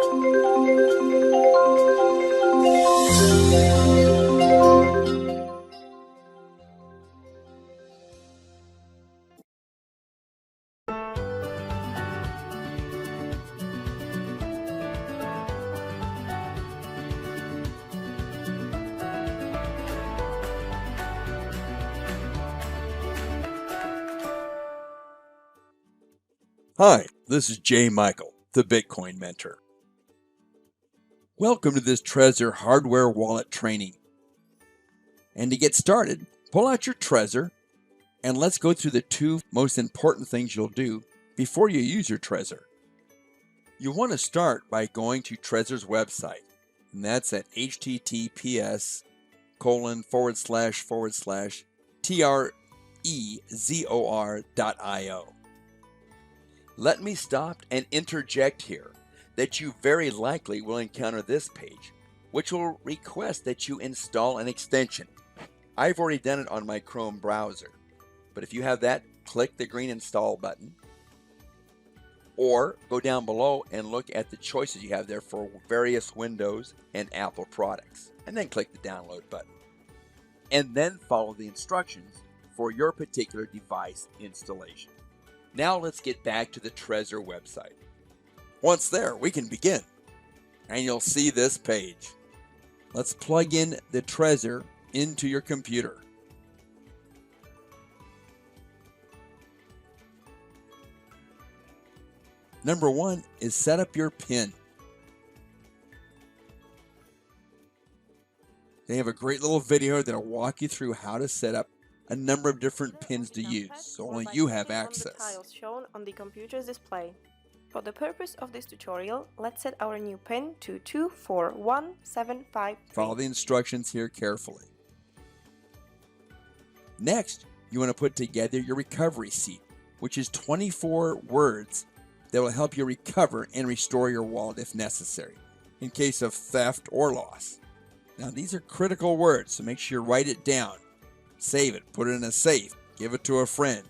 Hi, this is J. Michael, the Bitcoin Mentor. Welcome to this Trezor hardware wallet training. And to get started, pull out your Trezor and let's go through the two most important things you'll do before you use your Trezor. You want to start by going to Trezor's website, and that's at https://trezor.io. Let me stop and interject here that you very likely will encounter this page, which will request that you install an extension. I've already done it on my Chrome browser, but if you have that, click the green install button, or go down below and look at the choices you have there for various Windows and Apple products, and then click the download button. And then follow the instructions for your particular device installation. Now let's get back to the Trezor website. Once there, we can begin. And you'll see this page. Let's plug in the Trezor into your computer. Number one is set up your PIN. They have a great little video that'll walk you through how to set up a number of different pins to use, so only you have access. The tiles shown on the computer's display. For the purpose of this tutorial, let's set our new pin to 241753. Follow the instructions here carefully. Next, you want to put together your recovery seed, which is 24 words that will help you recover and restore your wallet if necessary, in case of theft or loss. Now, these are critical words, so make sure you write it down. Save it, put it in a safe, give it to a friend,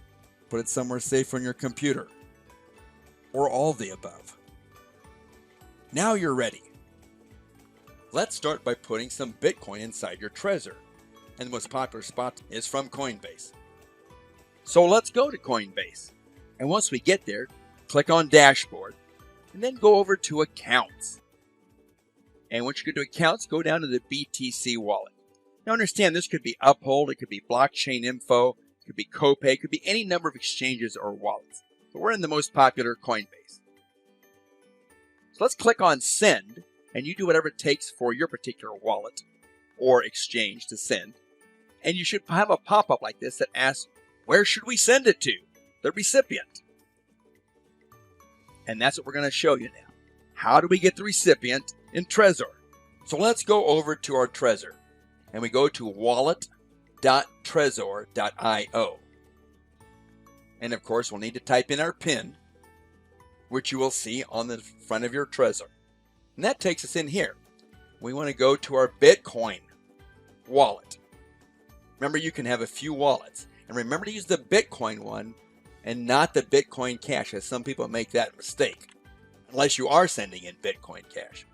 put it somewhere safe on your computer, or all the above. Now you're ready. Let's start by putting some Bitcoin inside your Trezor, and the most popular spot is from Coinbase. So let's go to Coinbase, and once we get there, click on Dashboard, and then go over to Accounts. And once you go to Accounts, go down to the BTC wallet. Now understand, this could be Uphold, it could be Blockchain Info, it could be Copay, it could be any number of exchanges or wallets. But we're in the most popular Coinbase. So let's click on Send, and you do whatever it takes for your particular wallet or exchange to send. And you should have a pop-up like this that asks, where should we send it to? The recipient. And that's what we're going to show you now. How do we get the recipient in Trezor? So let's go over to our Trezor. And we go to wallet.trezor.io. And of course, we'll need to type in our PIN, which you will see on the front of your Trezor. And that takes us in here. We want to go to our Bitcoin wallet. Remember, you can have a few wallets. And remember to use the Bitcoin one and not the Bitcoin Cash, as some people make that mistake, unless you are sending in Bitcoin Cash.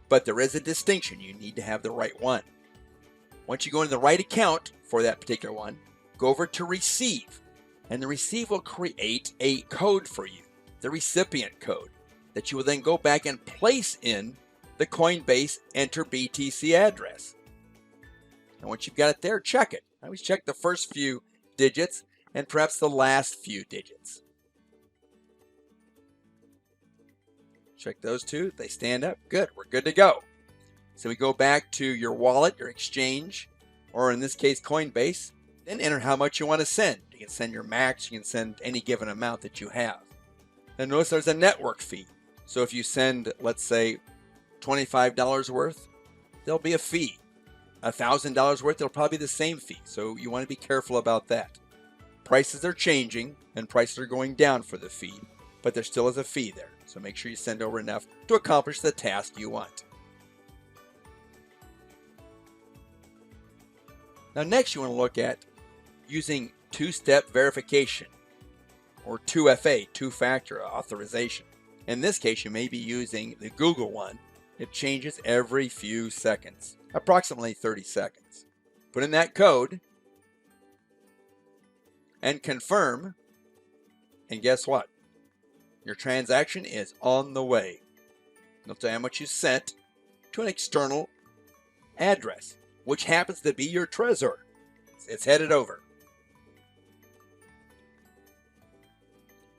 But there is a distinction. You need to have the right one. Once you go into the right account for that particular one, go over to Receive. And the Receive will create a code for you, the recipient code, that you will then go back and place in the Coinbase Enter BTC address. And once you've got it there, check it. I always check the first few digits and perhaps the last few digits. Check those two. They stand up. Good. We're good to go. So we go back to your wallet, your exchange, or in this case, Coinbase. Then enter how much you want to send. You can send your max. You can send any given amount that you have. Then notice there's a network fee. So if you send, let's say, $25 worth, there'll be a fee. $1,000 worth, there'll probably be the same fee. So you want to be careful about that. Prices are changing and prices are going down for the fee, but there still is a fee there. So make sure you send over enough to accomplish the task you want. Now next you want to look at using two-step verification, or 2FA, two-factor authorization. In this case, you may be using the Google one. It changes every few seconds, approximately 30 seconds. Put in that code and confirm, and guess what? Your transaction is on the way. It'll tell you how much you sent to an external address, which happens to be your Trezor. It's headed over.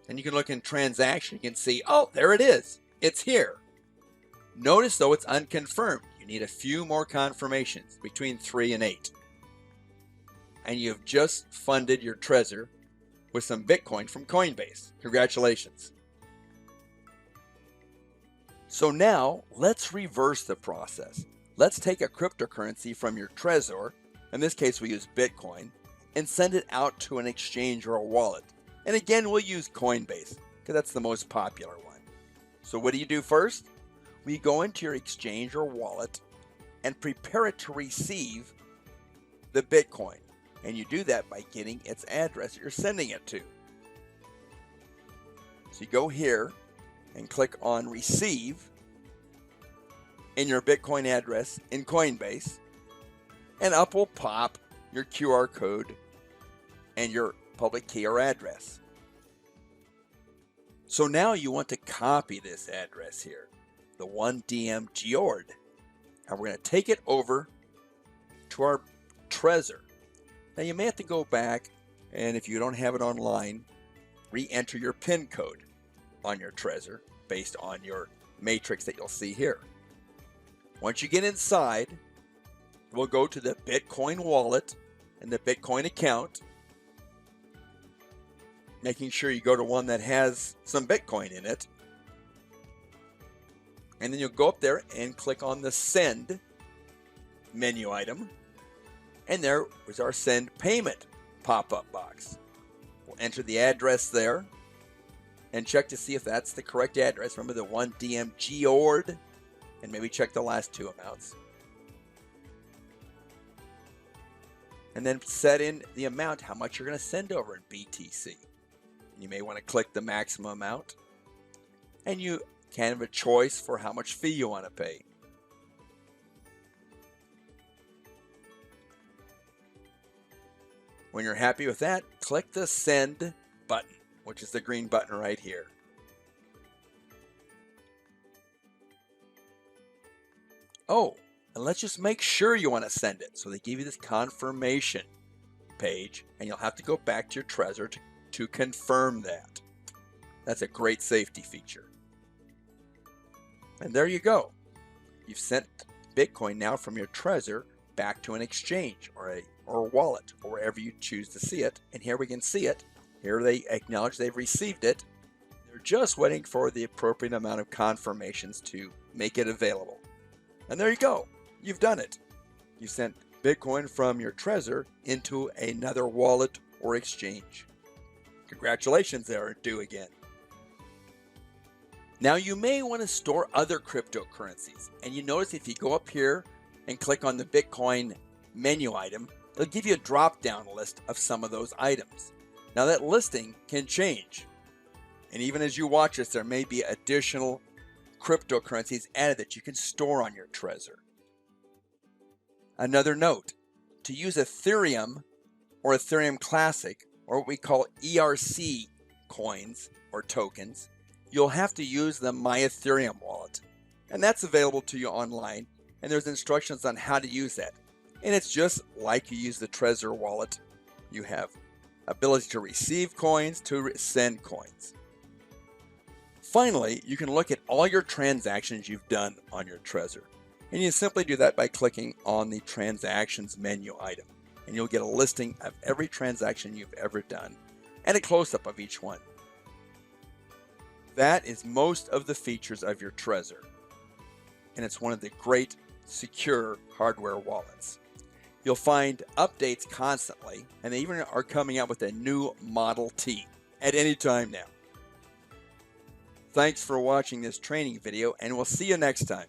And you can look in transaction, you can see, oh, there it is. It's here. Notice though it's unconfirmed. You need a few more confirmations, between 3 and 8. And you've just funded your Trezor with some Bitcoin from Coinbase. Congratulations. So now let's reverse the process. Let's take a cryptocurrency from your Trezor, in this case we use Bitcoin, and send it out to an exchange or a wallet. And again, we'll use Coinbase because that's the most popular one. So what do you do first? We go into your exchange or wallet and prepare it to receive the Bitcoin. And you do that by getting its address that you're sending it to. So you go here and click on Receive in your Bitcoin address in Coinbase, and up will pop your QR code and your public key or address. So now you want to copy this address here, the 1DM Geord, and we're going to take it over to our Trezor. Now you may have to go back, and if you don't have it online, re-enter your PIN code on your Trezor based on your matrix that you'll see here. Once you get inside, we'll go to the Bitcoin wallet and the Bitcoin account, making sure you go to one that has some Bitcoin in it. And then you'll go up there and click on the Send menu item. And there was our Send Payment pop-up box. We'll enter the address there and check to see if that's the correct address. Remember the 1DM Geord, and maybe check the last 2 amounts. And then set in the amount, how much you're going to send over in BTC. You may want to click the maximum amount, and you can have a choice for how much fee you want to pay. When you're happy with that, click the Send button, which is the green button right here. Oh, and let's just make sure you want to send it. So they give you this confirmation page, and you'll have to go back to your Trezor to confirm that. That's a great safety feature. And there you go. You've sent Bitcoin now from your Trezor back to an exchange or a wallet or wherever you choose to see it. And here we can see it. Here they acknowledge they've received it. They're just waiting for the appropriate amount of confirmations to make it available. And there you go. You've done it. You sent Bitcoin from your Trezor into another wallet or exchange. Congratulations, they are due again. Now you may want to store other cryptocurrencies. And you notice if you go up here and click on the Bitcoin menu item, it'll give you a drop-down list of some of those items. Now that listing can change. And even as you watch this, there may be additional cryptocurrencies added that you can store on your Trezor. Another note, to use Ethereum or Ethereum Classic, or what we call ERC coins or tokens, you'll have to use the My Ethereum wallet. And that's available to you online, and there's instructions on how to use that. And it's just like you use the Trezor wallet. You have ability to receive coins, to send coins. Finally, you can look at all your transactions you've done on your Trezor. And you simply do that by clicking on the Transactions menu item. And you'll get a listing of every transaction you've ever done and a close-up of each one. That is most of the features of your Trezor. And it's one of the great secure hardware wallets. You'll find updates constantly, and they even are coming out with a new Model T at any time now. Thanks for watching this training video, and we'll see you next time.